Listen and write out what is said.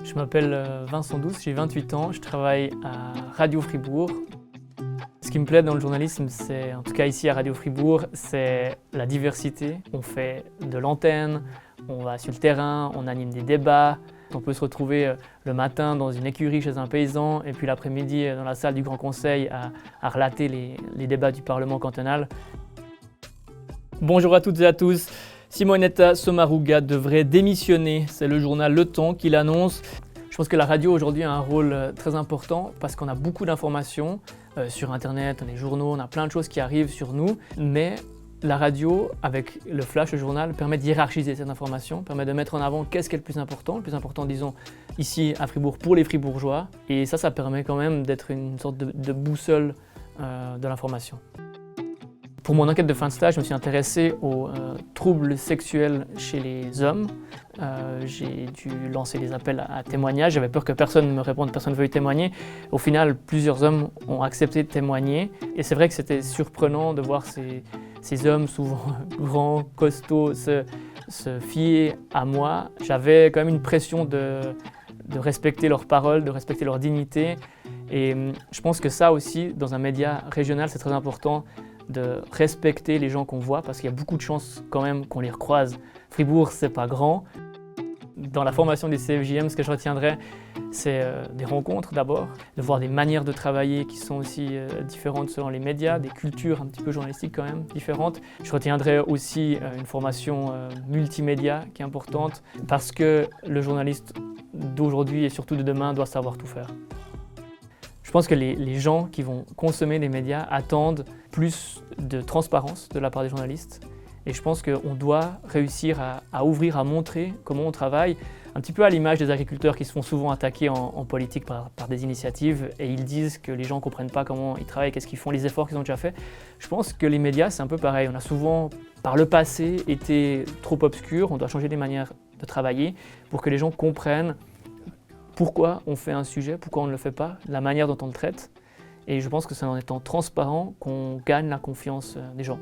Je m'appelle Vincent Douce, j'ai 28 ans, je travaille à Radio Fribourg. Ce qui me plaît dans le journalisme, c'est, en tout cas ici à Radio Fribourg, c'est la diversité. On fait de l'antenne, on va sur le terrain, on anime des débats. On peut se retrouver le matin dans une écurie chez un paysan et puis l'après-midi dans la salle du Grand Conseil à relater les débats du Parlement cantonal. Bonjour à toutes et à tous. Simonetta Sommaruga devrait démissionner, c'est le journal Le Temps qui l'annonce. Je pense que la radio aujourd'hui a un rôle très important parce qu'on a beaucoup d'informations sur Internet, les journaux, on a plein de choses qui arrivent sur nous, mais la radio, avec le flash, le journal, permet de hiérarchiser cette information, permet de mettre en avant qu'est-ce qui est le plus important, disons, ici à Fribourg pour les Fribourgeois, et ça permet quand même d'être une sorte de boussole de l'information. Pour mon enquête de fin de stage, je me suis intéressé aux troubles sexuels chez les hommes. J'ai dû lancer des appels à témoignages. J'avais peur que personne ne me réponde, personne ne veuille témoigner. Au final, plusieurs hommes ont accepté de témoigner. Et c'est vrai que c'était surprenant de voir ces hommes, souvent grands, costauds, se fier à moi. J'avais quand même une pression de respecter leurs paroles, de respecter leur dignité. Et je pense que ça aussi, dans un média régional, c'est très important de respecter les gens qu'on voit parce qu'il y a beaucoup de chances quand même qu'on les recroise. Fribourg, c'est pas grand. Dans la formation des CFJM, ce que je retiendrai, c'est des rencontres d'abord, de voir des manières de travailler qui sont aussi différentes selon les médias, des cultures un petit peu journalistiques quand même différentes. Je retiendrai aussi une formation multimédia qui est importante parce que le journaliste d'aujourd'hui et surtout de demain doit savoir tout faire. Je pense que les gens qui vont consommer les médias attendent plus de transparence de la part des journalistes. Et je pense qu'on doit réussir à ouvrir, à montrer comment on travaille, un petit peu à l'image des agriculteurs qui se font souvent attaquer en politique par des initiatives et ils disent que les gens ne comprennent pas comment ils travaillent, qu'est-ce qu'ils font, les efforts qu'ils ont déjà faits. Je pense que les médias, c'est un peu pareil. On a souvent, par le passé, été trop obscurs. On doit changer les manières de travailler pour que les gens comprennent pourquoi on fait un sujet, pourquoi on ne le fait pas, la manière dont on le traite. Et je pense que c'est en étant transparent qu'on gagne la confiance des gens.